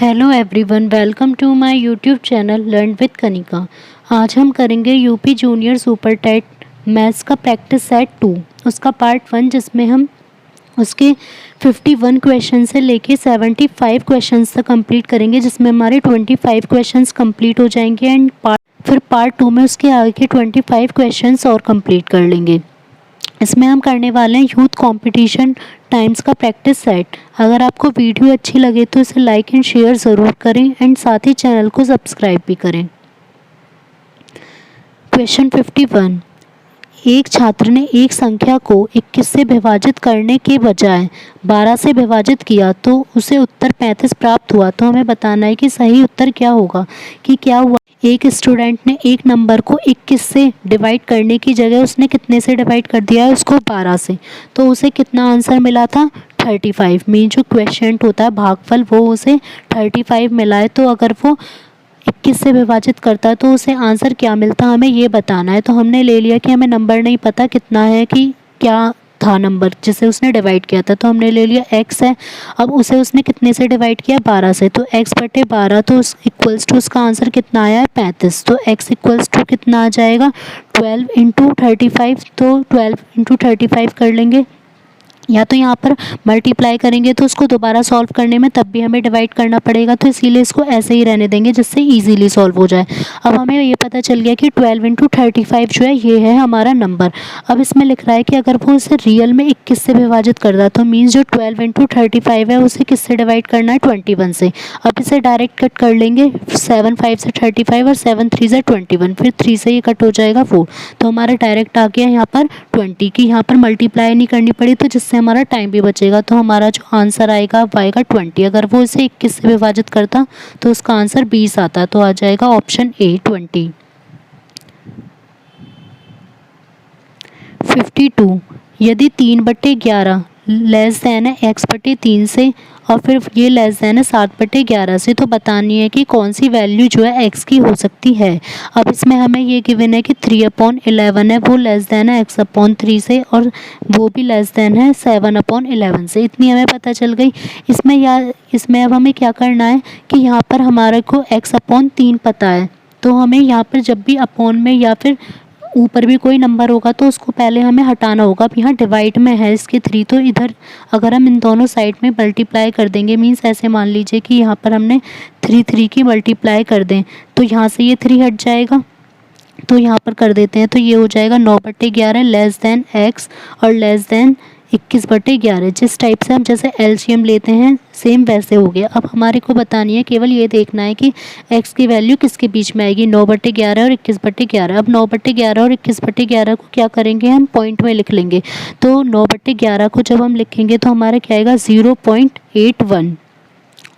Hello everyone, welcome to my YouTube channel learn with Kanika. आज हम करेंगे UP junior super TET maths का practice set 2 उसका part 1, जिसमें हम उसके 51 क्वेश्चन से लेके 75 क्वेश्चंस तक कंप्लीट करेंगे, जिसमें हमारे 25 क्वेश्चंस कंप्लीट हो जाएंगे एंड फिर पार्ट 2 में उसके आगे के 25 क्वेश्चंस और कंप्लीट कर लेंगे। इसमें हम करने वाले हैं यूथ कंपटीशन टाइम्स का प्रैक्टिस सेट। अगर आपको वीडियो अच्छी लगे तो इसे लाइक एंड शेयर ज़रूर करें एंड साथ ही चैनल को सब्सक्राइब भी करें। क्वेश्चन 51। एक छात्र ने एक संख्या को 21 से विभाजित करने के बजाय 12 से विभाजित किया तो उसे उत्तर 35 प्राप्त हुआ। तो हमें बताना है कि सही उत्तर क्या होगा, कि क्या हुआ। एक स्टूडेंट ने एक नंबर को 21 से डिवाइड करने की जगह उसने कितने से डिवाइड कर दिया है, उसको 12 से। तो उसे कितना आंसर मिला था, 35। मीन जो क्वेश्चन होता है भागफल, वो उसे 35 मिला है। तो अगर वो 21 से विभाजित करता तो उसे आंसर क्या मिलता, हमें ये बताना है। तो हमने ले लिया कि हमें नंबर नहीं पता कितना है, कि क्या था नंबर जिसे उसने डिवाइड किया था। तो हमने ले लिया x है। अब उसे उसने कितने से डिवाइड किया, 12 से। तो x/12 तो इक्वल्स टू उसका आंसर कितना आया है, 35। तो x इक्वल्स टू कितना आ जाएगा, 12 इंटू 35। तो 12 इंटू 35 कर लेंगे, या तो यहाँ पर मल्टीप्लाई करेंगे तो उसको दोबारा सॉल्व करने में तब भी हमें डिवाइड करना पड़ेगा। तो इसीलिए इसको ऐसे ही रहने देंगे जिससे इजीली सॉल्व हो जाए। अब हमें ये पता चल गया कि 12 इंटू 35 जो है ये है हमारा नंबर। अब इसमें लिख रहा है कि अगर वो इसे रियल में 21 से विभाजित करता तो मीन्स जो 12 इंटू 35 है उसे किससे डिवाइड करना है, 21 से। अब इसे डायरेक्ट कट कर लेंगे, 7 5 से 35 और 7 3 से 21, फिर 3 से ये कट हो जाएगा 4। तो हमारा डायरेक्ट आ गया यहाँ पर 20 की, यहाँ पर मल्टीप्लाई नहीं करनी पड़ी तो जिससे हमारा टाइम भी बचेगा। तो हमारा जो आंसर आएगा वो आएगा 20। अगर वो इसे 21 से विभाजित करता तो उसका आंसर 20 आता, तो आ जाएगा ऑप्शन ए 20। 52। यदि 3/11 लेस देन है x/3 से और फिर ये लेस देन है 7/11 से, तो बतानी है कि कौन सी वैल्यू जो है x की हो सकती है। अब इसमें हमें ये गिवन है कि 3/11 है, वो लेस देन है x/3 से और वो भी लेस देन है 7/11 से। इतनी हमें पता चल गई। इसमें अब हमें क्या करना है कि यहाँ पर हमारे को x/3 पता है, तो हमें यहाँ पर जब भी अपॉन में या फिर ऊपर भी कोई नंबर होगा तो उसको पहले हमें हटाना होगा। अब यहाँ डिवाइड में है इसके 3, तो इधर अगर हम इन दोनों साइड में मल्टीप्लाई कर देंगे, मीन्स ऐसे मान लीजिए कि यहाँ पर हमने 3 की मल्टीप्लाई कर दें तो यहाँ से ये 3 हट जाएगा। तो यहाँ पर कर देते हैं, तो ये हो जाएगा 9/11 लेस देन x और लेस देन 21/11। जिस टाइप से हम जैसे एलसीएम लेते हैं सेम वैसे हो गया। अब हमारे को बतानी है, केवल ये देखना है कि x की वैल्यू किसके बीच में आएगी, 9/11 और 21/11। अब 9/11 और 21/11 को क्या करेंगे, हम पॉइंट में लिख लेंगे। तो 9/11 को जब हम लिखेंगे तो हमारा क्या आएगा, 0.81।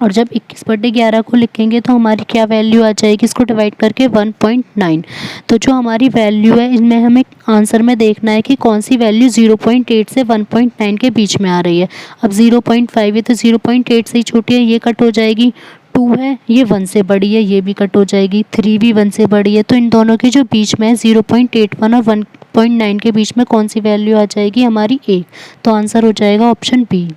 और जब 21/11 को लिखेंगे तो हमारी क्या वैल्यू आ जाएगी, इसको डिवाइड करके 1.9। तो जो हमारी वैल्यू है इनमें हमें आंसर में देखना है कि कौन सी वैल्यू 0.8 से 1.9 के बीच में आ रही है। अब 0.5 है तो 0.8 से ही छोटी है, ये कट हो जाएगी। 2 है, ये 1 से बड़ी है, ये भी कट हो जाएगी। 3 भी 1 से बड़ी है, तो इन दोनों के जो बीच में है 0.81 और 1.9 के बीच में कौन सी वैल्यू आ जाएगी, हमारी 1। तो आंसर हो जाएगा ऑप्शन बी।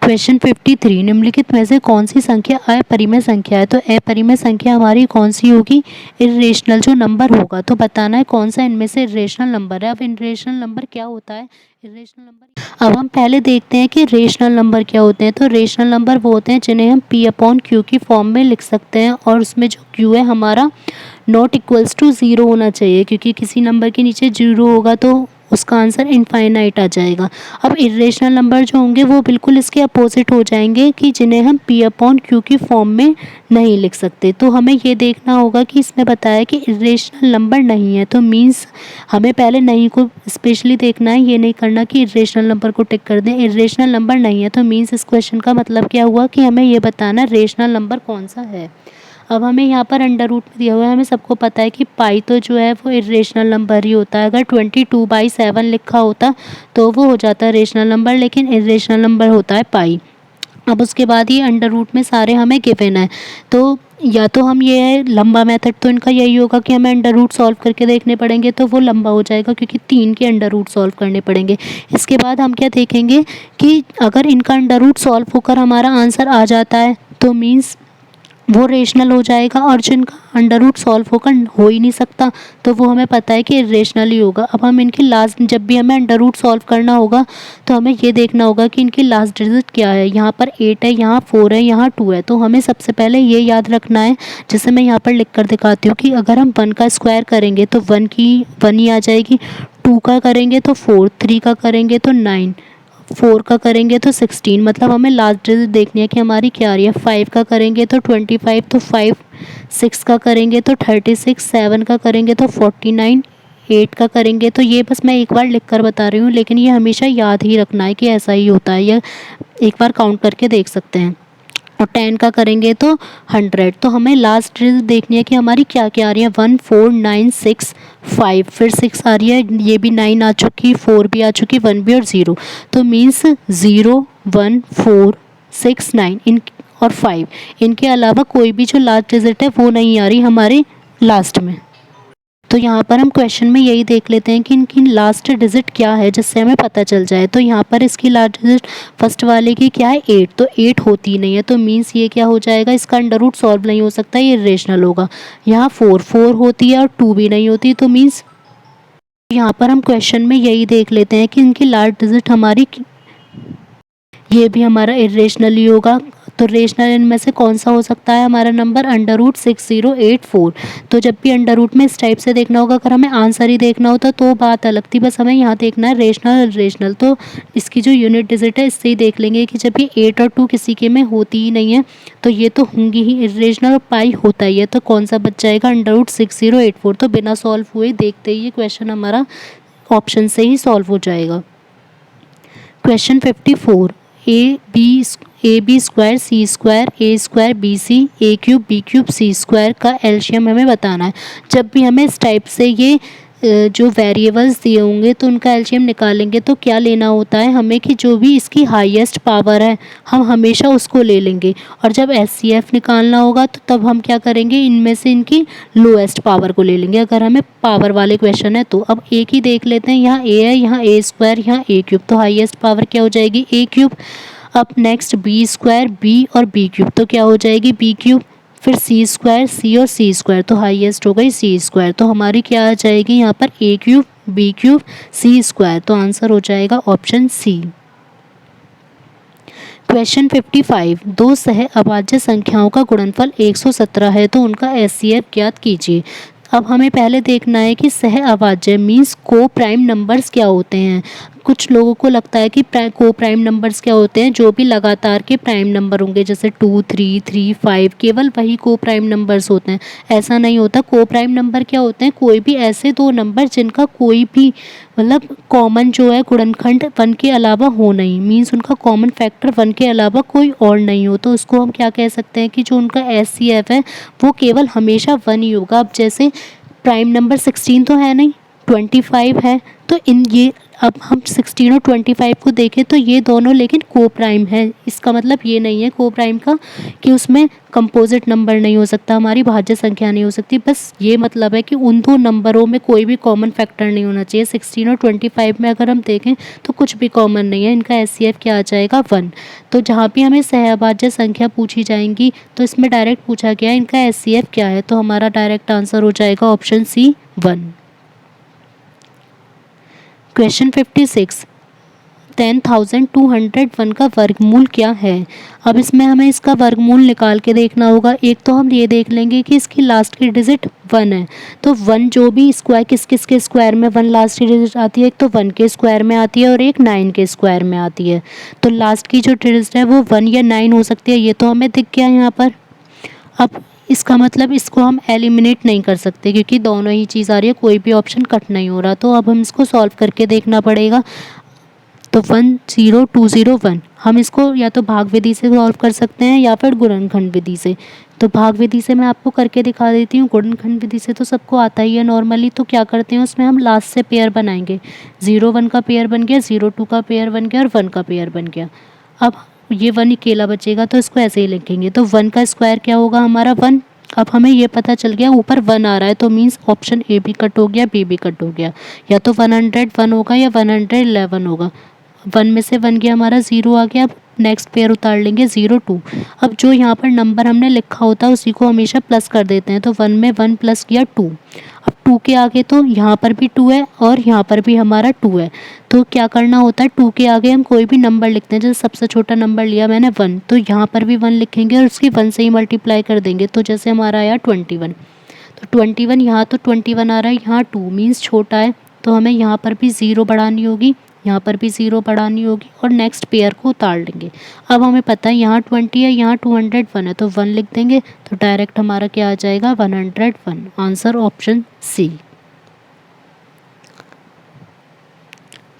क्वेश्चन 53। निम्नलिखित में से कौन सी संख्या अपरिमेय संख्या है। तो अपरिमेय संख्या हमारी कौन सी होगी, इर्रेशनल जो नंबर होगा। तो बताना है कौन सा इनमें से इर्रेशनल नंबर है। अब इर्रेशनल नंबर क्या होता है, इर्रेशनल नंबर अब हम पहले देखते हैं कि रेशनल नंबर क्या होते हैं। तो रेशनल नंबर वो होते हैं जिन्हें हम p/q की फॉर्म में लिख सकते हैं, और उसमें जो q है हमारा नॉट इक्वल्स टू 0 होना चाहिए, क्योंकि किसी नंबर के नीचे 0 होगा तो उसका आंसर इनफाइनाइट आ जाएगा। अब इर्रेशनल नंबर जो होंगे वो बिल्कुल इसके अपोजिट हो जाएंगे, कि जिन्हें हम p/q की फॉर्म में नहीं लिख सकते। तो हमें ये देखना होगा कि इसमें बताया कि इर्रेशनल नंबर नहीं है, तो मीन्स हमें पहले नहीं को स्पेशली देखना है, ये नहीं करना कि इर्रेशनल नंबर को टिक कर दें। इर्रेशनल नंबर नहीं है तो मीन्स इस क्वेश्चन का मतलब क्या हुआ कि हमें ये बताना रेशनल नंबर कौन सा है। अब हमें यहाँ पर अंडर रूट में दिया हुआ है, हमें सबको पता है कि पाई तो जो है वो इर्रेशनल नंबर ही होता है। अगर 22/7 लिखा होता तो वो हो जाता है रेशनल नंबर, लेकिन इर्रेशनल नंबर होता है पाई। अब उसके बाद ये अंडर रूट में सारे हमें गिवन है, तो या तो हम ये है लंबा मेथड तो इनका यही होगा कि हमें अंडर रूट सॉल्व करके देखने पड़ेंगे, तो वो लंबा हो जाएगा क्योंकि 3 के अंडर रूट सॉल्व करने पड़ेंगे। इसके बाद हम क्या देखेंगे कि अगर इनका अंडर रूट सॉल्व होकर हमारा आंसर आ जाता है तो मीन्स वो रेशनल हो जाएगा, और जिनका अंडर रूट सॉल्व होकर हो ही नहीं सकता तो वो हमें पता है कि इरेशनल ही होगा। अब हम इनकी लास्ट, जब भी हमें अंडर रूट सॉल्व करना होगा तो हमें ये देखना होगा कि इनकी लास्ट डिजिट क्या है। यहाँ पर 8 है, यहाँ 4 है, यहाँ 2 है, तो हमें सबसे पहले ये याद रखना है, जिसे मैं यहाँ पर लिख कर दिखाती हूँ कि अगर हम 1 का स्क्वायर करेंगे तो 1 ही आ जाएगी, 2 का करेंगे तो 4, 3 का करेंगे तो 9, 4 का करेंगे तो 16, मतलब हमें लास्ट डिजिट देखनी है कि हमारी क्या आ रही है। 5 का करेंगे तो 25, तो 5, 6 का करेंगे तो 36, 7 का करेंगे तो 49, 8 का करेंगे तो ये बस मैं एक बार लिख कर बता रही हूँ, लेकिन ये हमेशा याद ही रखना है कि ऐसा ही होता है, यह एक बार काउंट करके देख सकते हैं। और 10 का करेंगे तो 100, तो हमें लास्ट डिजिट देखनी है कि हमारी क्या क्या आ रही है। 1, 4, 9, 6, 5, फिर 6 आ रही है, ये भी 9 आ चुकी, 4 भी आ चुकी, 1 भी और 0, तो मीन्स 0, 1, 4, 6, 9 इन और 5, इनके अलावा कोई भी जो लास्ट डिजिट है वो नहीं आ रही हमारे लास्ट में। तो यहाँ पर हम क्वेश्चन में यही देख लेते हैं कि इनकी लास्ट डिजिट क्या है, जिससे हमें पता चल जाए। तो यहाँ पर इसकी लास्ट डिजिट फर्स्ट वाले की क्या है, 8, तो 8 होती नहीं है, तो मीन्स ये क्या हो जाएगा, इसका अंडर रूट सॉल्व नहीं हो सकता, ये इरेशनल होगा। यहाँ 4 होती है और 2 भी नहीं होती, तो मीन्स यहाँ पर हम क्वेश्चन में यही देख लेते हैं कि इनकी लास्ट डिजिट हमारी, ये भी हमारा इरेशनल ही होगा। तो रेशनल इनमें से कौन सा हो सकता है हमारा नंबर, अंडर रूट 6084। तो जब भी अंडर रूट में इस टाइप से देखना होगा, अगर हमें आंसर ही देखना होता तो बात अलग थी, बस हमें यहाँ देखना है रेशनल रेशनल। तो इसकी जो यूनिट डिजिट है इससे ही देख लेंगे कि जब ये 8 और 2 किसी के में होती ही नहीं है तो ये तो होंगी ही इरेशनल, और पाई होता ही है, तो कौन सा बच जाएगा, अंडर रूट 6084। तो बिना सॉल्व हुए देखते ही ये क्वेश्चन हमारा ऑप्शन से ही सॉल्व हो जाएगा। Question 54, A B square C square A square B C A cube B cube C square का एलसीएम हमें बताना है। जब भी हमें इस टाइप से ये जो वेरिएबल्स दिए होंगे तो उनका एलसीएम निकालेंगे तो क्या लेना होता है हमें कि जो भी इसकी हाईएस्ट पावर है हम हमेशा उसको ले लेंगे, और जब एचसीएफ निकालना होगा तो तब हम क्या करेंगे, इनमें से इनकी लोएस्ट पावर को ले लेंगे अगर हमें पावर वाले क्वेश्चन है तो। अब एक ही देख लेते हैं, यहाँ ए है, यहाँ ए स्क्वायर, यहाँ ए क्यूब, तो हाईएस्ट पावर क्या हो जाएगी, ए क्यूब। अब नेक्स्ट बी स्क्वायर बी और बी क्यूब, तो क्या हो जाएगी, बी क्यूब। फिर सी स्क्वायर सी और सी स्क्वायर, तो हाईएस्ट हो गई सी स्क्वायर, तो हमारी क्या आ जाएगी यहाँ पर, ए cube B cube C square, तो आंसर हो जाएगा ऑप्शन सी। क्वेश्चन 55, दो सह अभाज्य संख्याओं का गुणनफल 117 है तो उनका एचसीएफ ज्ञात कीजिए। अब हमें पहले देखना है कि सह अभाज्य मीन्स को प्राइम नंबर्स क्या होते हैं। कुछ लोगों को लगता है कि को प्राइम नंबर्स क्या होते हैं, जो भी लगातार के प्राइम नंबर होंगे जैसे 2, 3, 3, 5, केवल वही को प्राइम नंबर्स होते हैं। ऐसा नहीं होता। को प्राइम नंबर क्या होते हैं, कोई भी ऐसे दो नंबर जिनका कोई भी मतलब कॉमन जो है गुणनखंड 1 के अलावा हो नहीं, मीन्स उनका कॉमन फैक्टर 1 के अलावा कोई और नहीं हो, तो उसको हम क्या कह सकते हैं कि जो उनका एचसीएफ है वो केवल हमेशा 1 ही होगा। अब जैसे प्राइम नंबर 16 तो है नहीं, 25 है, तो इन ये अब हम 16 और 25 को देखें तो ये दोनों लेकिन को प्राइम है। इसका मतलब ये नहीं है को प्राइम का कि उसमें कंपोजिट नंबर नहीं हो सकता, हमारी भाज्य संख्या नहीं हो सकती, बस ये मतलब है कि उन दो नंबरों में कोई भी कॉमन फैक्टर नहीं होना चाहिए। 16 और 25 में अगर हम देखें तो कुछ भी कॉमन नहीं है, इनका एचसीएफ क्या आ जाएगा, 1। तो जहाँ भी हमें सहअभाज्य संख्या पूछी जाएंगी तो इसमें डायरेक्ट पूछा गया इनका एचसीएफ क्या है, तो हमारा डायरेक्ट आंसर हो जाएगा ऑप्शन सी, 1। क्वेश्चन 56, 10,201 का वर्गमूल क्या है। अब इसमें हमें इसका वर्गमूल निकाल के देखना होगा। एक तो हम ये देख लेंगे कि इसकी लास्ट की डिजिट 1 है, तो 1 जो भी स्क्वायर किस किस के स्क्वायर में 1 लास्ट की डिजिट आती है, एक तो 1 के स्क्वायर में आती है और एक 9 के स्क्वायर में आती है। तो लास्ट की जो डिजिट है वो 1 या 9 हो सकती है, ये तो हमें दिख गया यहाँ पर। अब इसका मतलब इसको हम एलिमिनेट नहीं कर सकते क्योंकि दोनों ही चीज़ आ रही है, कोई भी ऑप्शन कट नहीं हो रहा, तो अब हम इसको सॉल्व करके देखना पड़ेगा। तो 1 0 2 0 1, हम इसको या तो भाग विधि से सॉल्व कर सकते हैं या फिर गुणनखंड विधि से। तो भाग विधि से मैं आपको करके दिखा देती हूँ, गुणनखंड विधि से तो सबको आता ही है नॉर्मली। तो क्या करते हैं उसमें हम लास्ट से पेयर बनाएंगे, 0 1 का पेयर बन गया, 0 2 का पेयर बन गया और 1 का पेयर बन गया। अब ये 1 अकेला बचेगा तो इसको ऐसे ही लिखेंगे। तो 1 का स्क्वायर क्या होगा हमारा 1। अब हमें ये पता चल गया ऊपर 1 आ रहा है तो मीन्स ऑप्शन ए भी कट हो गया, बी भी कट हो गया। या तो 101 होगा या 111 होगा। 1 में से 1 गया हमारा 0 आ गया। अब नेक्स्ट पेयर उतार लेंगे 0 2। अब जो यहाँ पर नंबर हमने लिखा होता है उसी को हमेशा प्लस कर देते हैं। तो 1 में 1 प्लस किया 2। अब 2 के आगे तो यहाँ पर भी 2 है और यहाँ पर भी हमारा 2 है। तो क्या करना होता है 2 के आगे हम कोई भी नंबर लिखते हैं। जैसे सबसे छोटा नंबर लिया मैंने 1, तो यहाँ पर भी 1 लिखेंगे और उसकी 1 से ही मल्टीप्लाई कर देंगे। तो जैसे हमारा आया 21। तो 21 यहाँ तो 21 आ रहा है, यहाँ 2 मीन्स छोटा है तो हमें यहाँ पर भी 0 बढ़ानी होगी, यहाँ पर भी 0 बढ़ानी होगी और नेक्स्ट पेयर को उतार लेंगे। अब हमें पता है यहाँ 20 है, यहाँ 201 है तो 1 लिख देंगे। तो डायरेक्ट हमारा क्या आ जाएगा 101। Answer option C.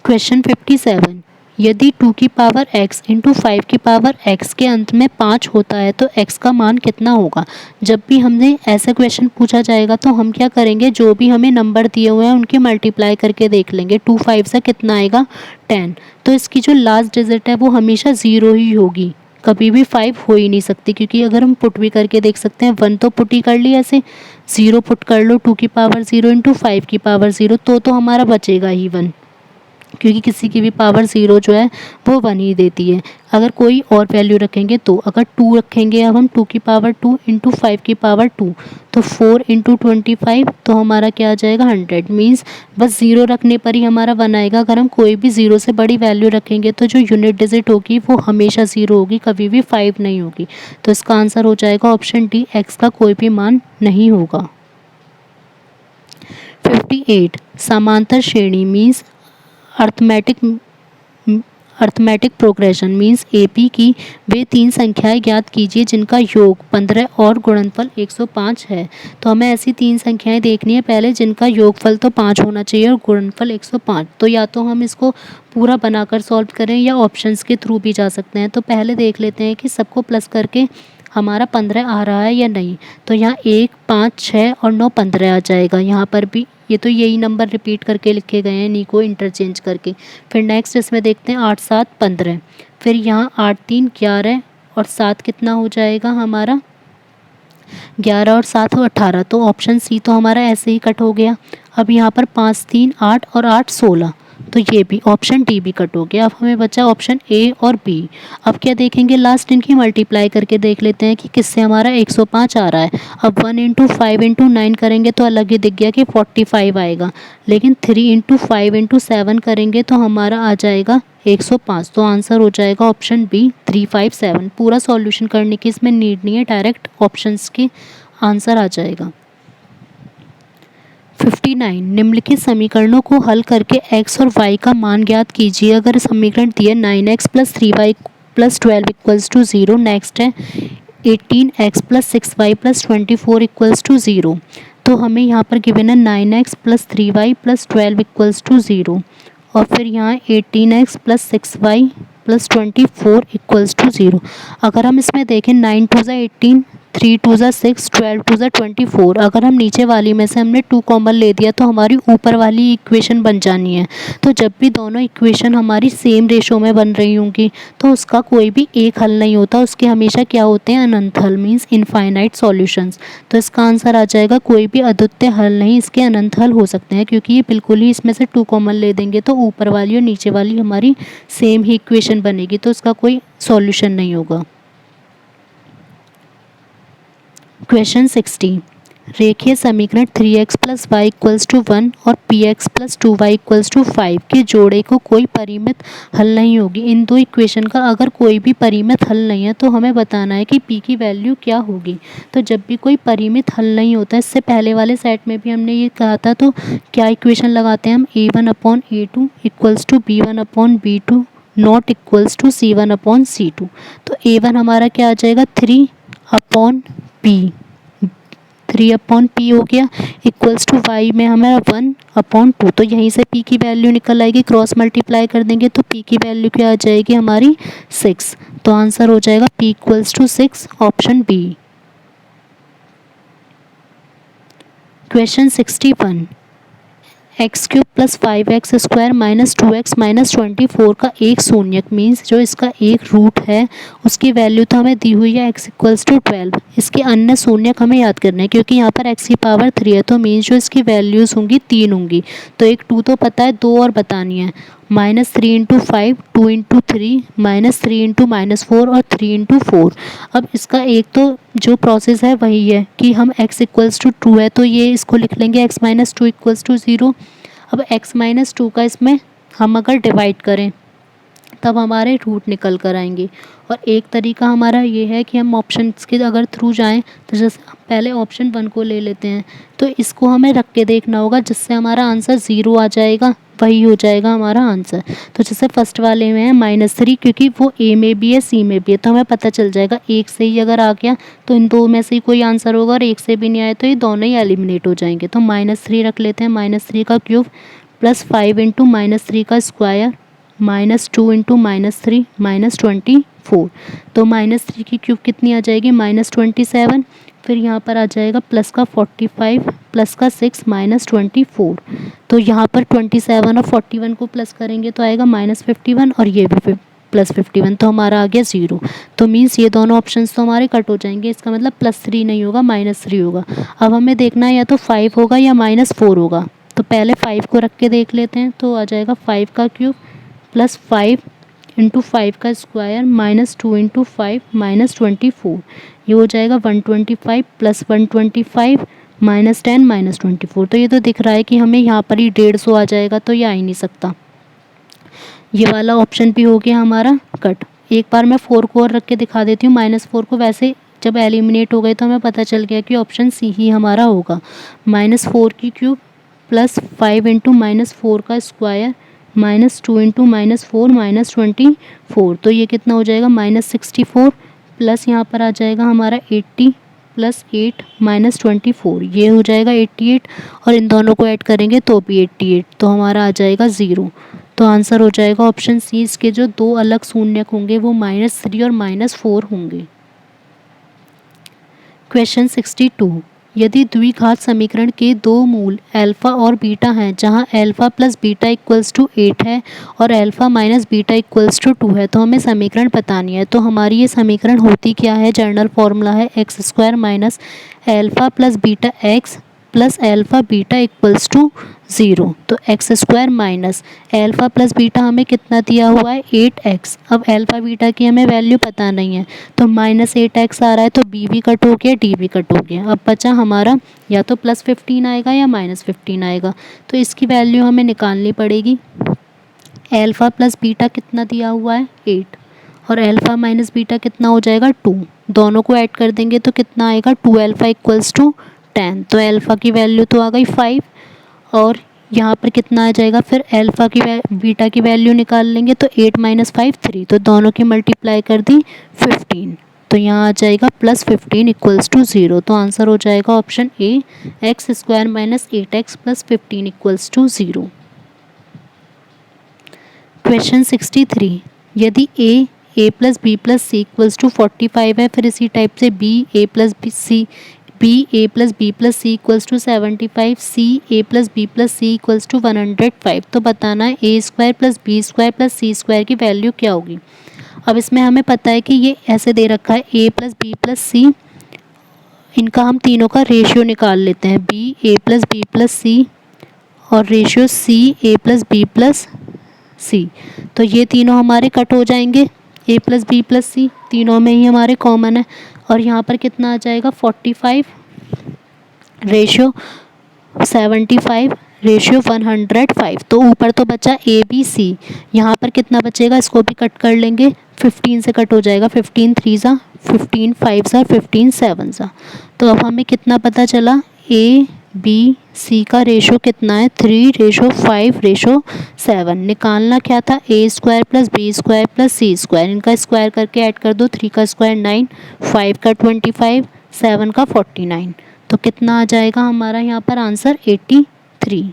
क्वेश्चन 57। यदि 2 की पावर x इंटू 5 की पावर x के अंत में 5 होता है तो x का मान कितना होगा। जब भी हमने ऐसा क्वेश्चन पूछा जाएगा तो हम क्या करेंगे, जो भी हमें नंबर दिए हुए हैं उनके मल्टीप्लाई करके देख लेंगे। 2 5 से कितना आएगा 10। तो इसकी जो लास्ट डिजिट है वो हमेशा 0 ही होगी, कभी भी 5 हो ही नहीं सकती। क्योंकि अगर हम पुट भी करके देख सकते हैं, 1 तो पुट ही कर ली, ऐसे 0 पुट कर लो 2 की पावर 0 इंटू 5 की पावर 0 तो हमारा बचेगा ही 1, क्योंकि किसी की भी पावर 0 जो है वो 1 ही देती है। अगर कोई और वैल्यू रखेंगे तो अगर 2 रखेंगे अब हम 2 की पावर 2 इंटू 5 की पावर 2 तो 4 इंटू 25 तो हमारा क्या आ जाएगा 100। मीन्स बस 0 रखने पर ही हमारा 1 आएगा। अगर हम कोई भी 0 से बड़ी वैल्यू रखेंगे तो जो यूनिट डिजिट होगी वो हमेशा 0 होगी, कभी भी 5 नहीं होगी। तो इसका आंसर हो जाएगा ऑप्शन डी, एक्स का कोई भी मान नहीं होगा। 58 समांतर श्रेणी means arithmetic progression means AP की वे 3 संख्याएं ज्ञात कीजिए जिनका योग 15 और गुणनफल 105 है। तो हमें ऐसी 3 संख्याएं देखनी है पहले जिनका योगफल तो 5 होना चाहिए और गुणनफल 105। तो या तो हम इसको पूरा बनाकर सॉल्व करें या ऑप्शंस के थ्रू भी जा सकते हैं। तो पहले देख लेते हैं कि सबको प्लस करके हमारा 15 आ रहा है या नहीं। तो यहाँ 1 5 6 और 9 15 आ जाएगा। यहाँ पर भी ये तो यही नंबर रिपीट करके लिखे गए हैं, इन्हीं को इंटरचेंज करके। फिर नेक्स्ट इसमें देखते हैं 8 7 15। फिर यहाँ 8 3 11 और 7 कितना हो जाएगा हमारा 11 और 7 हो 18। तो ऑप्शन सी तो हमारा ऐसे ही कट हो गया। अब यहाँ पर 5 3 8 और 8 16 तो ये भी ऑप्शन डी भी कट हो गया। अब हमें बचा ऑप्शन ए और बी। अब क्या देखेंगे लास्ट इनकी मल्टीप्लाई करके देख लेते हैं कि किससे हमारा 105 आ रहा है। अब 1 इंटू 5 इंटू 9 करेंगे तो अलग ही दिख गया कि 45 आएगा। लेकिन 3 इंटू 5 इंटू 7 करेंगे तो हमारा आ जाएगा 105। तो आंसर हो जाएगा ऑप्शन बी 357। पूरा सॉल्यूशन करने की इसमें नीड नहीं है, डायरेक्ट ऑप्शंस की आंसर आ जाएगा। 59 निम्नलिखित समीकरणों को हल करके x और y का मान ज्ञात कीजिए। अगर समीकरण दिए 9x plus 3y plus 12 equals to 0। Next है 18x plus 6y plus 24 equals to 0। तो हमें यहाँ पर गिवन है 9x plus 3y plus 12 equals to 0 और फिर यहाँ 18x plus 6y plus 24 equals to 0। अगर हम इसमें देखें 9 2 ज़ा 18, 3 2 ज़ा 6, 12 2 ज़ा 24। अगर हम नीचे वाली में से हमने 2 कॉमन ले दिया तो हमारी ऊपर वाली इक्वेशन बन जानी है। तो जब भी दोनों इक्वेशन हमारी सेम रेशो में बन रही होंगी तो उसका कोई भी एक हल नहीं होता, उसके हमेशा क्या होते हैं अनंत हल मीन्स इनफाइनाइट सॉल्यूशंस। तो इसका आंसर आ जाएगा कोई भी अद्वितीय हल नहीं, इसके अनंत हल हो सकते हैं क्योंकि ये बिल्कुल ही इसमें से 2 कॉमन ले देंगे तो ऊपर वाली और नीचे वाली हमारी सेम ही इक्वेशन बनेगी, तो इसका कोई सॉल्यूशन नहीं होगा। क्वेश्चन 60 रेखीय समीकरण 3x plus Y equals to 1 और px plus 2y equals to 5 के जोड़े को कोई परिमित हल नहीं होगी। इन दो इक्वेशन का अगर कोई भी परिमित हल नहीं है तो हमें बताना है कि p की वैल्यू क्या होगी। तो जब भी कोई परिमित हल नहीं होता, इससे पहले वाले सेट में भी हमने ये कहा था, तो क्या इक्वेशन लगाते हैं हम a1/a2 equals to b1/b2 not equals to c1/c2। तो a1 हमारा क्या आ जाएगा 3/p, 3/p हो गया इक्वल्स टू y में हमारा 1/2। तो यहीं से p की वैल्यू निकल आएगी, क्रॉस मल्टीप्लाई कर देंगे तो p की वैल्यू क्या आ जाएगी हमारी 6। तो आंसर हो जाएगा p equals to 6 option B. Question 61 x³ plus 5x² minus 2x minus 24 का एक शून्यक मीन्स जो इसका एक रूट है उसकी वैल्यू तो हमें दी हुई है x इक्वल्स टू 12। इसके अन्य शून्यक हमें याद करने हैं क्योंकि यहाँ पर x की पावर 3 है तो मीन्स जो इसकी वैल्यूज़ होंगी 3 होंगी। तो एक 2 तो पता है, 2 और बतानी है। -3 इंटू 5, 2 इंटू 3, -3 इंटू -4 और 3 इंटू 4। अब इसका एक तो जो प्रोसेस है वही है कि हम x इक्वल्स टू 2 है तो ये इसको लिख लेंगे x माइनस 2 इक्वल्स टू 0। अब x माइनस 2 का इसमें हम अगर डिवाइड करें तब हमारे रूट निकल कर आएंगे। और एक तरीका हमारा ये है कि हम ऑप्शंस के अगर थ्रू जाएं तो जैसे पहले ऑप्शन 1 को ले लेते हैं तो इसको हमें रख के देखना होगा जिससे हमारा आंसर 0 आ जाएगा, वही हो जाएगा हमारा आंसर। तो जैसे फर्स्ट वाले में है -3 क्योंकि वो ए में भी है सी में भी है तो हमें पता चल जाएगा एक से ही अगर आ गया तो इन दो में से ही कोई आंसर होगा और एक से भी नहीं आए तो ये दोनों ही एलिमिनेट हो जाएंगे। तो -3 रख लेते हैं, -3 का क्यूब प्लस 5 इंटू -3 का स्क्वायर -2 इंटू -3 -24। तो -3 की क्यूब कितनी आ जाएगी -27। फिर यहाँ पर आ जाएगा प्लस का 45 प्लस का 6 -24। तो यहाँ पर 27 और 41 को प्लस करेंगे तो आएगा -51 और ये भी प्लस 51 तो हमारा आ गया 0। तो मीन्स ये दोनों ऑप्शंस तो हमारे कट हो जाएंगे। इसका मतलब +3 नहीं होगा -3 होगा। अब हमें देखना है या तो 5 होगा या -4 होगा। तो पहले 5 को रख के देख लेते हैं तो आ जाएगा 5 का क्यूब प्लस 5 इंटू 5 का स्क्वायर -2 इंटू 5 -24। ये हो जाएगा 125 प्लस 125 -10 -24। तो ये तो दिख रहा है कि हमें यहाँ पर ही 150 आ जाएगा तो ये आ ही नहीं सकता। ये वाला ऑप्शन भी हो गया हमारा कट। एक बार मैं 4 को और रख के दिखा देती हूँ। -4 को वैसे जब एलिमिनेट हो गए तो हमें पता चल गया कि ऑप्शन सी ही हमारा होगा। -4 की क्यूब प्लस 5 इंटू -4 का स्क्वायर -2 इंटू -4 -24। तो ये कितना हो जाएगा -64 प्लस यहाँ पर आ जाएगा हमारा 80 प्लस 8 -24। ये हो जाएगा 88 और इन दोनों को ऐड करेंगे तो भी 88 तो हमारा आ जाएगा 0। तो आंसर हो जाएगा ऑप्शन सी। इसके जो दो अलग शून्यक होंगे वो -3 और -4 होंगे। क्वेश्चन 62। यदि द्विघात समीकरण के दो मूल अल्फा और बीटा हैं जहां alpha plus beta equals to 8 है और alpha minus beta equals to 2 है तो हमें समीकरण बतानी है। तो हमारी ये समीकरण होती क्या है, जनरल फॉर्मूला है x² minus alpha plus beta x plus alpha beta equals to 0। तो x² minus alpha plus beta हमें कितना दिया हुआ है 8x। अब अल्फा बीटा की हमें वैल्यू पता नहीं है तो -8x आ रहा है तो b भी कट हो गया d भी कट हो गया। अब बचा हमारा या तो +15 आएगा या -15 आएगा तो इसकी वैल्यू हमें निकालनी पड़ेगी। अल्फा प्लस बीटा कितना दिया हुआ है 8 और अल्फा माइनस बीटा कितना हो जाएगा 2। दोनों को ऐड कर देंगे तो कितना आएगा 2 अल्फा इक्वल्स टू 10। तो अल्फा की वैल्यू तो आ गई 5 और यहाँ पर कितना आ जाएगा फिर अल्फा की बीटा की वैल्यू निकाल लेंगे तो 8 - 5 3। तो दोनों की मल्टीप्लाई कर दी 15 तो यहाँ आ जाएगा +15 इक्वल्स टू 0। तो आंसर हो जाएगा option A x² minus 8x plus 15 equals to 0। Question 63। यदि a plus B plus C equals to 45 है फिर इसी टाइप से b a plus B plus C equals to 75 c a plus B plus C equals to 105 तो बताना है a² plus b² plus c² की value क्या होगी। अब इसमें हमें पता है कि ये ऐसे दे रखा है a प्लस बी प्लस सी, इनका हम तीनों का रेशियो निकाल लेते हैं b a plus B plus C और ratio c a plus B plus C. तो ये तीनों हमारे कट हो जाएंगे a plus B plus C तीनों में ही हमारे कॉमन है और यहाँ पर कितना आ जाएगा 45 रेशियो 75 रेशियो 105। तो ऊपर तो बचा ए बी सी, यहाँ पर कितना बचेगा इसको भी कट कर लेंगे 15 से कट हो जाएगा 15 3 सा 15 5 सा 15 7 सा। तो अब हमें कितना पता चला ए बी सी का रेशो कितना है 3:5:7। निकालना क्या था a² plus b² plus c²। इनका स्क्वायर करके ऐड कर दो 3 का स्क्वायर 9 5 का 25 7 का 49। तो कितना आ जाएगा हमारा यहाँ पर आंसर 83।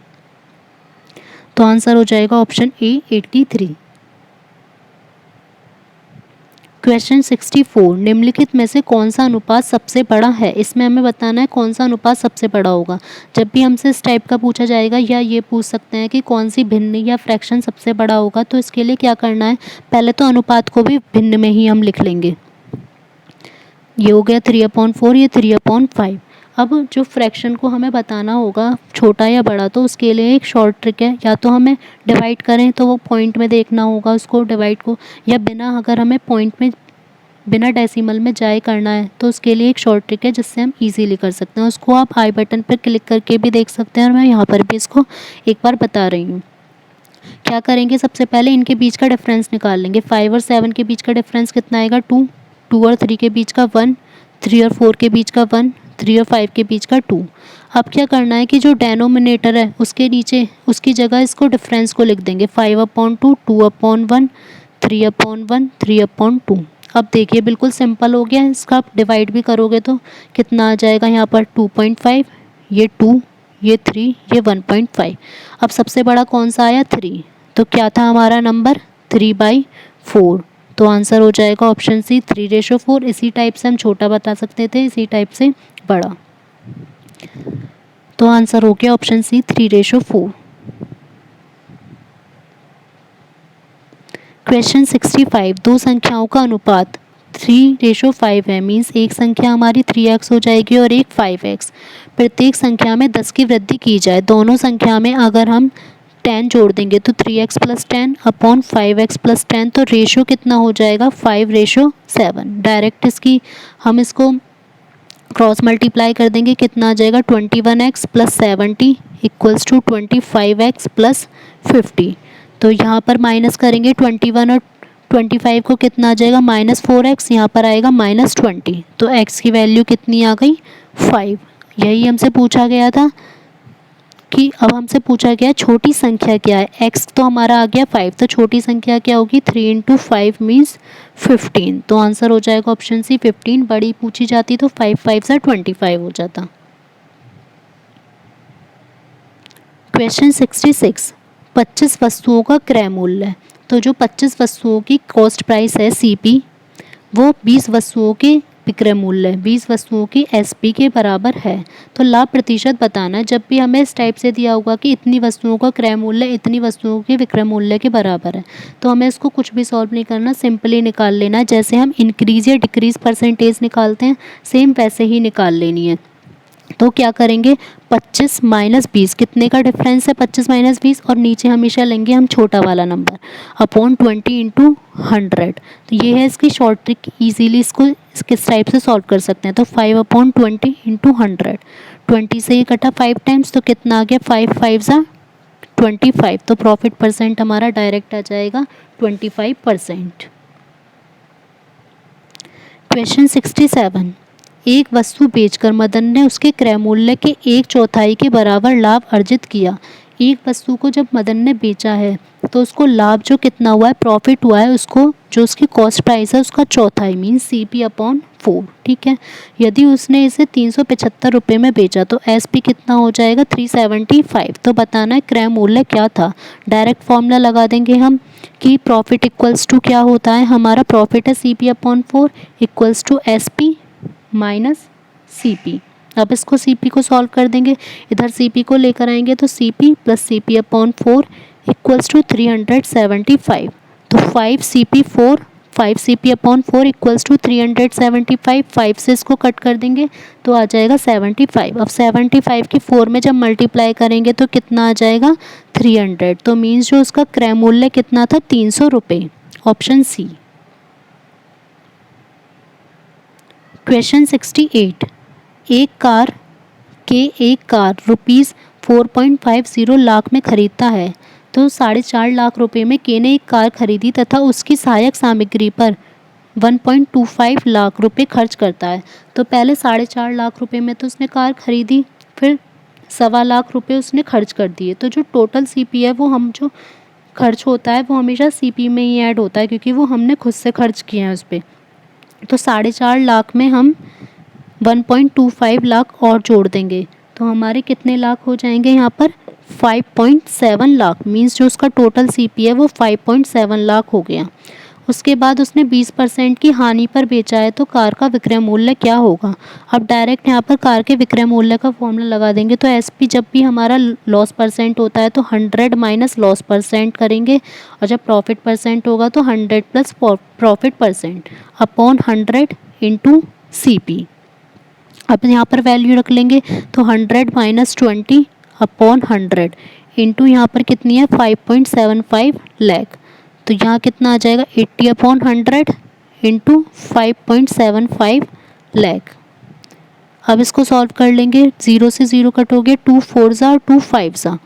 तो आंसर हो जाएगा ऑप्शन ए 83। क्वेश्चन 64, निम्नलिखित में से कौन सा अनुपात सबसे बड़ा है। इसमें हमें बताना है कौन सा अनुपात सबसे बड़ा होगा। जब भी हमसे इस टाइप का पूछा जाएगा या ये पूछ सकते हैं कि कौन सी भिन्न या फ्रैक्शन सबसे बड़ा होगा, तो इसके लिए क्या करना है, पहले तो अनुपात को भी भिन्न में ही हम लिख लेंगे। ये हो गया 3/4, ये 3/5। अब जो फ्रैक्शन को हमें बताना होगा छोटा या बड़ा, तो उसके लिए एक शॉर्ट ट्रिक है, या तो हमें डिवाइड करें तो वो पॉइंट में देखना होगा उसको डिवाइड को, या बिना अगर हमें पॉइंट में बिना डेसिमल में जाए करना है तो उसके लिए एक शॉर्ट ट्रिक है जिससे हम इजीली कर सकते हैं। उसको आप आई बटन पर क्लिक करके भी देख सकते हैं और मैं यहाँ पर भी इसको एक बार बता रही हूँ। क्या करेंगे, सबसे पहले इनके बीच का डिफरेंस निकाल लेंगे। 5 और 7 के बीच का डिफरेंस कितना आएगा, 2। 2 और 3 के बीच का 1। 3 और 4 के बीच का 1। 3 और 5 के बीच का 2। अब क्या करना है कि जो डेनोमिनेटर है उसके नीचे उसकी जगह इसको डिफरेंस को लिख देंगे। 5/2, 2/1, 3/1, 3/2। अब देखिए बिल्कुल सिंपल हो गया। इसका आप डिवाइड भी करोगे तो कितना आ जाएगा, यहाँ पर 2.5, ये 2, ये 3, ये 1.5। अब सबसे बड़ा कौन सा आया, 3। तो क्या था हमारा नंबर, 3/4। तो आंसर हो जाएगा ऑप्शन सी, 3/4। इसी टाइप से हम छोटा बता सकते थे, इसी टाइप से बड़ा। तो आंसर हो गया ऑप्शन सी, 3/4। क्वेश्चन 65, दो संख्याओं का अनुपात 3/5 है। मीन्स एक संख्या हमारी 3x हो जाएगी और एक 5x। प्रत्येक संख्या में 10 की वृद्धि की जाए। दोनों संख्या में अगर हम 10 जोड़ देंगे तो 3x + 10 अपॉन 5x + 10, तो रेशो कितना हो जाएगा, 5/7। डायरेक्ट इसकी हम इसको क्रॉस मल्टीप्लाई कर देंगे, कितना आ जाएगा, 21x + 70 = 25x + 50। तो यहाँ पर माइनस करेंगे 21 और 25 को, कितना आ जाएगा, -4x। यहाँ पर आएगा -20। तो x की वैल्यू कितनी आ गई, 5। यही हमसे पूछा गया था कि अब हमसे पूछा गया छोटी संख्या क्या है। x तो हमारा आ गया 5, तो छोटी संख्या क्या होगी, 3 × 5 मीन्स 15। तो आंसर हो जाएगा ऑप्शन सी, 15। बड़ी पूछी जाती तो 5 5 से 25 हो जाता। क्वेश्चन 66, 25 वस्तुओं का क्रय मूल्य। तो जो 25 वस्तुओं की कॉस्ट प्राइस है CP, वो 20 वस्तुओं के विक्रय मूल्य 20 वस्तुओं की SP के बराबर है। तो लाभ प्रतिशत बताना। जब भी हमें इस टाइप से दिया होगा कि इतनी वस्तुओं का क्रय मूल्य इतनी वस्तुओं के विक्रय मूल्य के बराबर है, तो हमें इसको कुछ भी सॉल्व नहीं करना, सिंपली निकाल लेना। जैसे हम इंक्रीज या डिक्रीज परसेंटेज निकालते हैं, सेम वैसे ही निकाल लेनी है। तो क्या करेंगे, 25 - 20, कितने का डिफरेंस है, 25 - 20, और नीचे हमेशा लेंगे हम छोटा वाला नंबर, अपॉन 20 × 100। तो ये है इसकी शॉर्ट ट्रिक, इजीली इसको किस टाइप से सॉल्व कर सकते हैं। तो 5/20 × 100, 20 से ये कटा 5 टाइम्स, तो कितना आ गया, 5 5 = 25। तो प्रॉफिट परसेंट हमारा डायरेक्ट आ जाएगा 25%। क्वेश्चन 67, एक वस्तु बेचकर मदन ने उसके क्रय मूल्य के 1/4 के बराबर लाभ अर्जित किया। एक वस्तु को जब मदन ने बेचा है तो उसको लाभ जो कितना हुआ है, प्रॉफिट हुआ है, उसको जो उसकी कॉस्ट प्राइस है उसका चौथाई मीन्स CP/4। ठीक है। यदि उसने इसे 375 रुपये में बेचा तो SP कितना हो जाएगा, 375। तो बताना है क्रय मूल्य क्या था। डायरेक्ट फॉर्मूला लगा देंगे हम कि प्रॉफिट इक्वल्स टू क्या होता है, हमारा प्रॉफिट है CP/4 = SP - CP। अब इसको CP को सॉल्व कर देंगे, इधर CP को लेकर आएंगे तो CP + CP/4 = 375। तो 5 CP/4 = 375। 5 से इसको कट कर देंगे तो आ जाएगा 75। अब 75 की 4 में जब मल्टीप्लाई करेंगे तो कितना आ जाएगा, 300। तो मीन्स जो उसका क्रय मूल्य कितना था, 300 रुपये, ऑप्शन सी। क्वेश्चन 68, एक कार ₹4.50 लाख में खरीदता है। तो 4.5 लाख रुपए में के ने एक कार खरीदी तथा उसकी सहायक सामग्री पर 1.25 लाख रुपए खर्च करता है। तो पहले 4.5 लाख रुपए में तो उसने कार खरीदी, फिर 1.25 लाख रुपए उसने खर्च कर दिए। तो जो टोटल CP है वो हम जो खर्च होता है वो हमेशा CP में ही ऐड होता है, क्योंकि वो हमने खुद से खर्च किए हैं उस पर। तो 4.5 लाख में हम 1.25 लाख और जोड़ देंगे तो हमारे कितने लाख हो जाएंगे, यहाँ पर 5.7 लाख। मीन्स जो उसका टोटल CP है वो 5.7 लाख हो गया। उसके बाद उसने 20% की हानि पर बेचा है, तो कार का विक्रय मूल्य क्या होगा। अब डायरेक्ट यहाँ पर कार के विक्रय मूल्य का फॉर्मूला लगा देंगे। तो SP जब भी हमारा लॉस परसेंट होता है तो 100 माइनस लॉस परसेंट करेंगे, और जब प्रॉफिट परसेंट होगा तो 100 plus profit percent upon 100 into CP। अब यहाँ पर वैल्यू रख लेंगे, तो 100 माइनस 20 अपॉन 100 इंटू यहाँ पर कितनी है 5.75 लाख। तो यहाँ कितना आ जाएगा 80 अपॉन 100 इंटू 5.75 लाख। अब इसको सॉल्व कर लेंगे, 0 से 0 कट हो गया, 2 4 ज़ा और 2 5 ज़ा,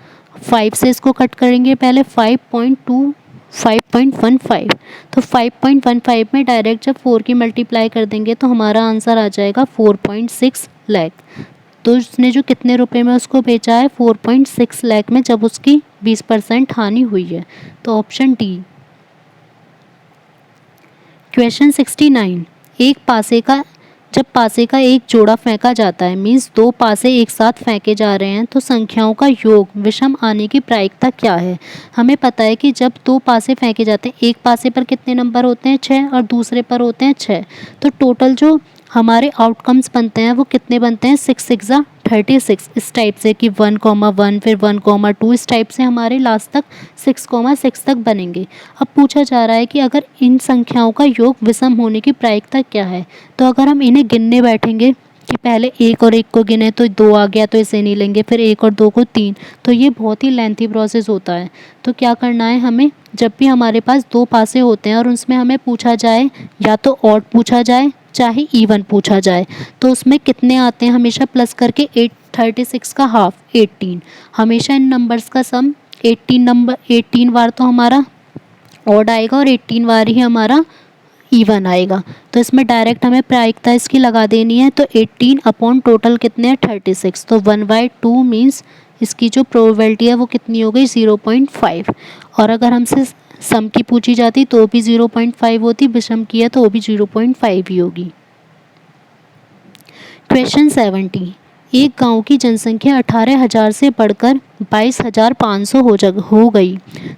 5 से इसको कट करेंगे पहले 5.15, तो 5.15 में डायरेक्ट जब 4 की मल्टीप्लाई कर देंगे तो हमारा आंसर आ जाएगा 4.6 लाख। तो उसने जो कितने रुपए में उसको बेचा है 4.6 लाख में, जब उसकी 20% हानि हुई है। तो ऑप्शन डी। क्वेश्चन 69, जब पासे का एक जोड़ा फेंका जाता है, मीन्स 2 पासे एक साथ फेंके जा रहे हैं, तो संख्याओं का योग विषम आने की प्रायिकता क्या है। हमें पता है कि जब 2 पासे फेंके जाते हैं, एक पासे पर कितने नंबर होते हैं 6 और दूसरे पर होते हैं 6, तो टोटल जो हमारे आउटकम्स बनते हैं वो कितने बनते हैं 6 6 ज़ा 36, इस टाइप से कि 1,1 फिर 1,2, इस टाइप से हमारे लास्ट तक 6,6 तक बनेंगे। अब पूछा जा रहा है कि अगर इन संख्याओं का योग विषम होने की प्रायिकता क्या है। तो अगर हम इन्हें गिनने बैठेंगे कि पहले 1 और 1 को गिने तो 2 आ गया तो इसे नहीं लेंगे, फिर 1 और 2 को 3, तो ये बहुत ही लेंथी प्रोसेस होता है। तो क्या करना है हमें, जब भी हमारे पास 2 पासे होते हैं और उसमें हमें पूछा जाए या तो ऑड पूछा जाए चाहे इवन पूछा जाए, तो उसमें कितने आते हैं हमेशा प्लस करके 36 का हाफ 18, हमेशा इन नंबर्स का सम 18 बार तो हमारा ऑड आएगा और 18 बार ही हमारा इवन आएगा। तो इसमें डायरेक्ट हमें प्रायिकता इसकी लगा देनी है, तो 18 अपॉन टोटल कितने हैं 36, तो 1/2 मीन्स इसकी जो प्रोबेबिलिटी है वो कितनी हो गई 0.5। और अगर हमसे सम की पूछी जाती तो भी 0.5 होती, विषम की है तो वो भी 0.5 ही होगी। क्वेश्चन 70, एक गांव की जनसंख्या 18,000 से बढ़कर 22,500 हो गई,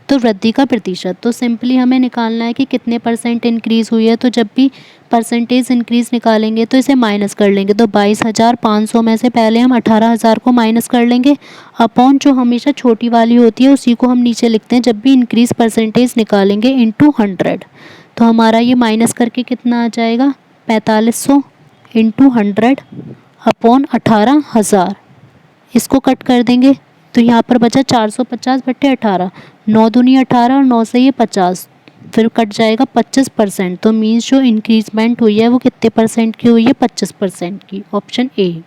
तो वृद्धि का प्रतिशत। तो सिंपली हमें निकालना है कि कितने % इंक्रीज़ हुई है। तो जब भी परसेंटेज इंक्रीज़ निकालेंगे तो इसे माइनस कर लेंगे, तो 22,500 में से पहले हम 18,000 को माइनस कर लेंगे, अपॉन जो हमेशा छोटी वाली होती है उसी को हम नीचे लिखते हैं जब भी इंक्रीज़ परसेंटेज निकालेंगे इंटू 100। तो हमारा ये माइनस करके कितना आ जाएगा 4500 इंटू 100 अपॉन 18,000। इसको कट कर देंगे तो यहाँ पर बचा 450/18, 9 दूनी 18 और 9 से ये 50, फिर कट जाएगा 25%। तो मीन्स जो इंक्रीजमेंट हुई है वो कितने % की हुई है 25% की, ऑप्शन ए।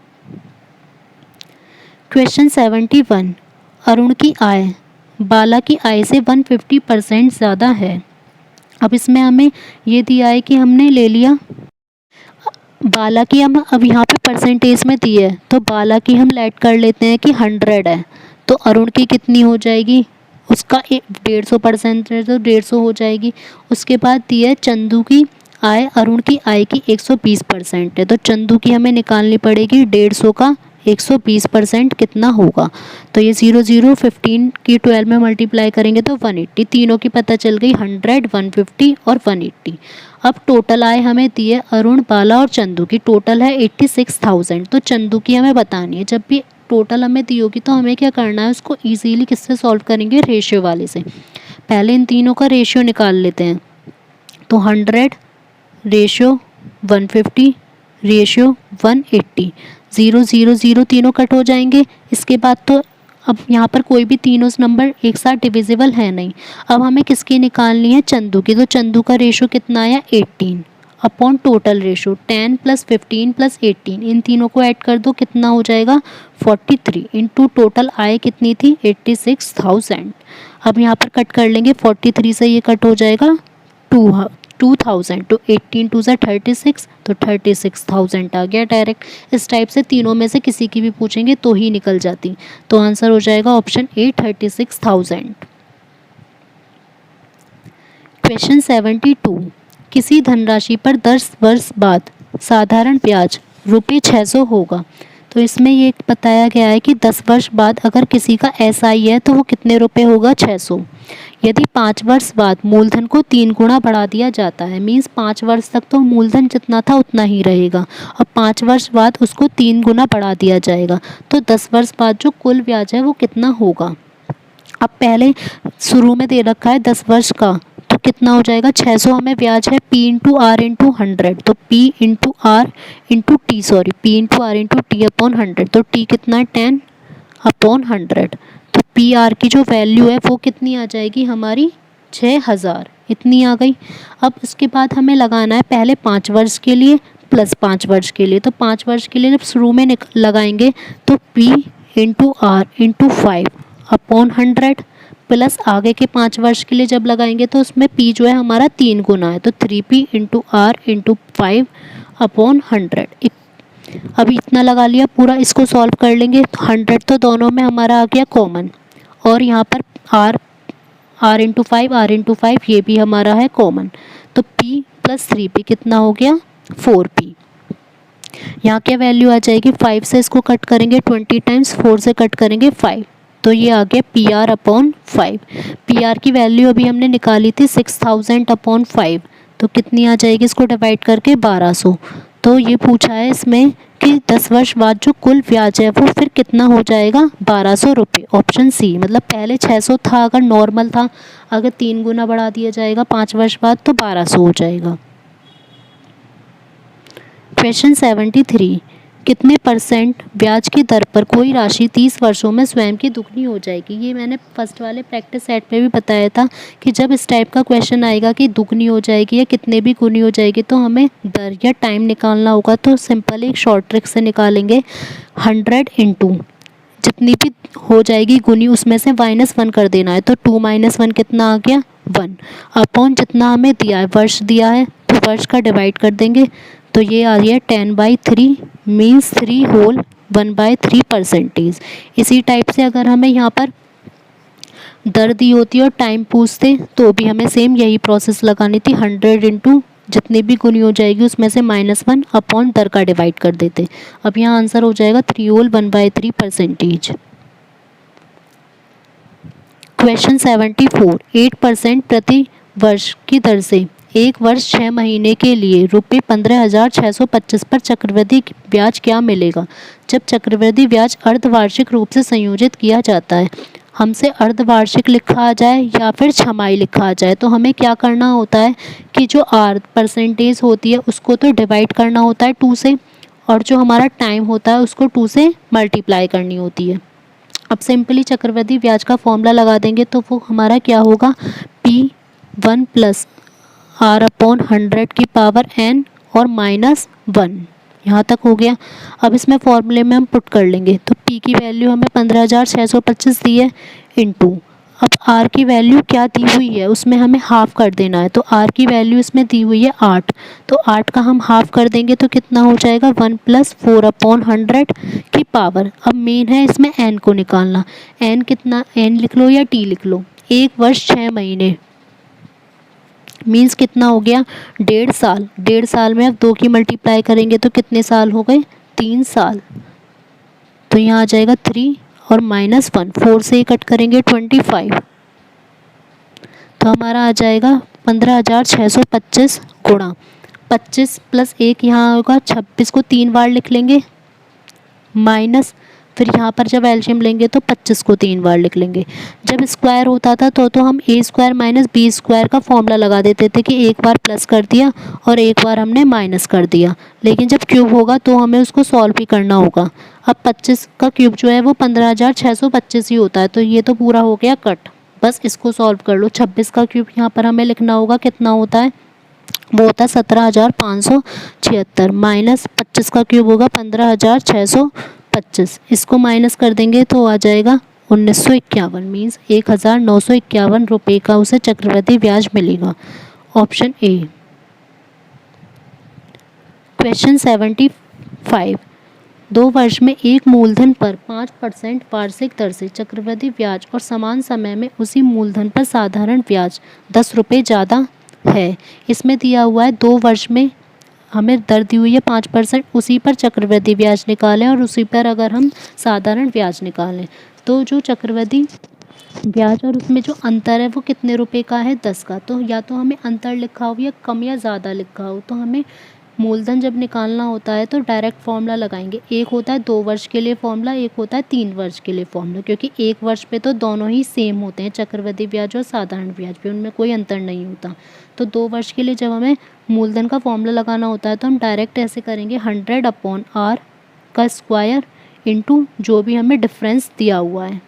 क्वेश्चन 71, अरुण की आय बाला की आय से 150% ज़्यादा है। अब इसमें हमें ये दिया है कि हमने ले लिया बाला की, हम अब यहाँ पे परसेंटेज में दी है तो बाला की हम लेट कर लेते हैं कि 100 है, तो अरुण की कितनी हो जाएगी, उसका 150% है तो 150 हो जाएगी। उसके बाद दी है चंदू की आय, अरुण की आय की 120% है, तो चंदू की हमें निकालनी पड़ेगी 150 का 120% कितना होगा। तो ये 0 0 15 की 12 में मल्टीप्लाई करेंगे तो 180, तीनों की पता चल गई 100 150 और 180। अब टोटल आय हमें दी है अरुण बाला और चंदू की, टोटल है 86,000, तो चंदू की हमें बतानी है। जब भी टोटल हमें दी होगी तो हमें क्या करना है, उसको ईजीली किससे सॉल्व करेंगे, रेशियो वाले से। पहले इन तीनों का रेशियो निकाल लेते हैं, तो 100 रेशियो 150 रेशियो 180, 0 0 0 तीनों कट हो जाएंगे। इसके बाद तो अब यहाँ पर कोई भी तीनों नंबर एक साथ डिविजिबल है नहीं। अब हमें किसकी निकालनी है, चंदू की, तो चंदू का रेशियो कितना आया 18 अपॉन टोटल रेशियो 10 + 15 + 18, इन तीनों को ऐड कर दो कितना हो जाएगा 43 इंटू टोटल आय कितनी थी 86,000। अब यहाँ पर कट कर लेंगे, 43 से ये कट हो जाएगा 2000, तो 18 2 = 36, तो 36,000 आ गया डायरेक्ट। इस टाइप से तीनों में से किसी की भी पूछेंगे तो ही निकल जाती, तो आंसर हो जाएगा ऑप्शन ए 36,000। क्वेश्चन 72, किसी धनराशि पर 10 वर्ष बाद साधारण ब्याज ₹600 होगा, तो तो इसमें ये बताया गया है कि 10 वर्ष बाद अगर किसी का SI है तो वो कितने रुपए होगा, 600। यदि 5 वर्ष बाद मूलधन को 3 गुना बढ़ा दिया जाता है, मीन्स 5 वर्ष तक तो मूलधन जितना था उतना ही रहेगा और 5 वर्ष बाद उसको 3 गुना बढ़ा दिया जाएगा, तो 10 वर्ष बाद जो कुल ब्याज है वो कितना होगा। अब पहले शुरू में दे रखा है 10 वर्ष का, तो कितना हो जाएगा, 600 हमें ब्याज है P इंटू आर इंटू 100, तो P into R into T, sorry P into R into T upon 100, तो T कितना है 10 अपॉन 100, तो पी आर की जो वैल्यू है वो कितनी आ जाएगी हमारी, 6000 इतनी आ गई। अब इसके बाद हमें लगाना है पहले 5 वर्ष के लिए प्लस 5 वर्ष के लिए, तो 5 वर्ष के लिए जब शुरू में लगाएंगे तो P into R into 5 upon 100 plus आगे के 5 वर्ष के लिए जब लगाएंगे तो उसमें P जो है हमारा 3 गुना है, तो 3P into R into 5 upon 100। अभी इतना लगा लिया पूरा, इसको सॉल्व कर लेंगे, 100 तो दोनों में हमारा आ गया कॉमन, और यहाँ पर आर इंटू 5 ये भी हमारा है कॉमन, तो P प्लस 3P कितना हो गया, 4P। यहाँ क्या वैल्यू आ जाएगी, 5 से इसको कट करेंगे 20 टाइम्स, 4 से कट करेंगे 5, तो ये आ गया PR अपॉन 5। PR की वैल्यू अभी हमने निकाली थी 6000 अपॉन 5, तो कितनी आ जाएगी, इसको डिवाइड करके 1200। तो ये पूछा है इसमें कि 10 वर्ष बाद जो कुल ब्याज है वो फिर कितना हो जाएगा, 1200 रुपये। ऑप्शन सी, मतलब पहले 600 था अगर नॉर्मल था, अगर 3 गुना बढ़ा दिया जाएगा 5 वर्ष बाद तो 1200 हो जाएगा। क्वेश्चन 73, कितने परसेंट ब्याज की दर पर कोई राशि 30 वर्षों में स्वयं की दुगनी हो जाएगी। ये मैंने फर्स्ट वाले प्रैक्टिस सेट पे भी बताया था कि जब इस टाइप का क्वेश्चन आएगा कि दुगनी हो जाएगी या कितने भी गुनी हो जाएगी तो हमें दर या टाइम निकालना होगा, तो सिंपल एक शॉर्ट ट्रिक से निकालेंगे। 100 इंटू जितनी भी हो जाएगी गुनी उसमें से -1 कर देना है, तो 2 - 1 कितना आ गया, 1 अपॉन जितना हमें दिया है, वर्ष दिया है तो वर्ष का डिवाइड कर देंगे, तो ये आ गया 10/3 मीन्स 3 होल 1/3%। इसी टाइप से अगर हमें यहाँ पर दर दी होती और टाइम पूछते तो भी हमें सेम यही प्रोसेस लगानी थी। 100 इंटू जितनी भी गुनी हो जाएगी उसमें से -1 अपॉन दर का डिवाइड कर देते। अब यहाँ आंसर हो जाएगा 3 होल 1/3%। क्वेश्चन 74, 8% प्रति वर्ष की दर से 1 वर्ष 6 महीने के लिए रुपये 15,625 पर चक्रवृद्धि ब्याज क्या मिलेगा। जब चक्रवृद्धि ब्याज अर्धवार्षिक रूप से संयोजित किया जाता है, हमसे अर्धवार्षिक लिखा आ जाए या फिर छमाही लिखा आ जाए, तो हमें क्या करना होता है कि जो % होती है उसको तो डिवाइड करना होता है 2 से, और जो हमारा टाइम होता है उसको 2 से मल्टीप्लाई करनी होती है। अब सिंपली चक्रवृद्धि ब्याज का फॉर्मूला लगा देंगे तो वो हमारा क्या होगा, P1 प्लस R अपॉन 100 की पावर n और -1, यहाँ तक हो गया। अब इसमें फॉर्मूले में हम पुट कर लेंगे, तो P की वैल्यू हमें 15,625 दी है इंटू, अब R की वैल्यू क्या दी हुई है उसमें हमें हाफ कर देना है, तो R की वैल्यू इसमें दी हुई है 8, तो 8 का हम हाफ कर देंगे तो कितना हो जाएगा, 1 + 4 अपॉन 100 की पावर। अब मेन है इसमें n को निकालना, n कितना, n लिख लो या t लिख लो, 1 वर्ष 6 महीने मीन्स कितना हो गया, 1.5 साल। 1.5 साल में अब 2 की मल्टीप्लाई करेंगे तो कितने साल हो गए, 3 साल। तो यहाँ आ जाएगा 3 और -1, 4 से कट करेंगे 25, तो हमारा आ जाएगा 15,625 गुणा 25 + 1 यहाँ होगा 26 को 3 बार लिख लेंगे, माइनस फिर यहाँ पर जब एलसीएम लेंगे तो 25 को 3 बार लिख लेंगे। जब स्क्वायर होता था तो हम a² - b² का फॉर्मूला लगा देते थे कि एक बार प्लस कर दिया और एक बार हमने माइनस कर दिया, लेकिन जब क्यूब होगा तो हमें उसको सॉल्व भी करना होगा। अब 25 का क्यूब जो है वो 15,625 ही होता है, तो ये तो पूरा हो गया कट, बस इसको सॉल्व कर लो। 26 का क्यूब यहाँ पर हमें लिखना होगा, कितना होता है, वो होता है 17,576 माइनस 25 का क्यूब होगा 15,625, इसको माइनस कर देंगे तो आ जाएगा 1951, मीन्स 1,951 रुपये का उसे चक्रवृद्धि ब्याज मिलेगा। Option A. क्वेश्चन 75, 2 वर्ष में एक मूलधन पर 5% वार्षिक दर से चक्रवृद्धि ब्याज और समान समय में उसी मूलधन पर साधारण ब्याज 10 रुपये ज़्यादा है। इसमें दिया हुआ है 2 वर्ष में हमें दर दी हुई है 5%, उसी पर चक्रवृद्धि ब्याज निकालें और उसी पर अगर हम साधारण ब्याज निकालें तो जो चक्रवृद्धि ब्याज और उसमें जो अंतर है वो कितने रुपए का है, 10 का। तो या तो हमें अंतर लिखा हो या कम या ज़्यादा लिखा हो, तो हमें मूलधन जब निकालना होता है तो डायरेक्ट फॉर्मूला लगाएंगे। एक होता है 2 वर्ष के लिए फॉर्मूला, एक होता है 3 वर्ष के लिए फॉर्मूला, क्योंकि 1 वर्ष पे तो दोनों ही सेम होते हैं, चक्रवृद्धि ब्याज और साधारण ब्याज पे उनमें कोई अंतर नहीं होता। तो 2 वर्ष के लिए जब हमें मूलधन का फॉर्मूला लगाना होता है तो हम डायरेक्ट ऐसे करेंगे 100/r का स्क्वायर इंटू जो भी हमें डिफरेंस दिया हुआ है।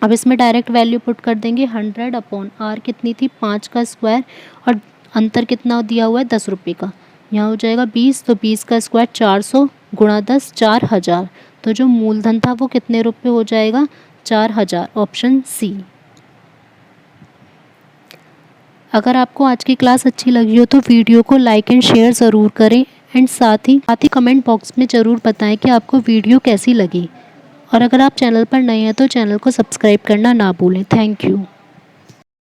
अब इसमें डायरेक्ट वैल्यू पुट कर देंगे। 100/r कितनी थी, 5 का स्क्वायर, और अंतर कितना दिया हुआ है, 10 रुपये का। यहाँ हो जाएगा 20, तो 20 का स्क्वायर 400 गुणा 10 4000। तो जो मूलधन था वो कितने रुपये हो जाएगा, 4000, ऑप्शन सी। अगर आपको आज की क्लास अच्छी लगी हो तो वीडियो को लाइक एंड शेयर ज़रूर करें एंड साथ ही कमेंट बॉक्स में ज़रूर बताएं कि आपको वीडियो कैसी लगी। और अगर आप चैनल पर नए हैं तो चैनल को सब्सक्राइब करना ना भूलें। Thank you.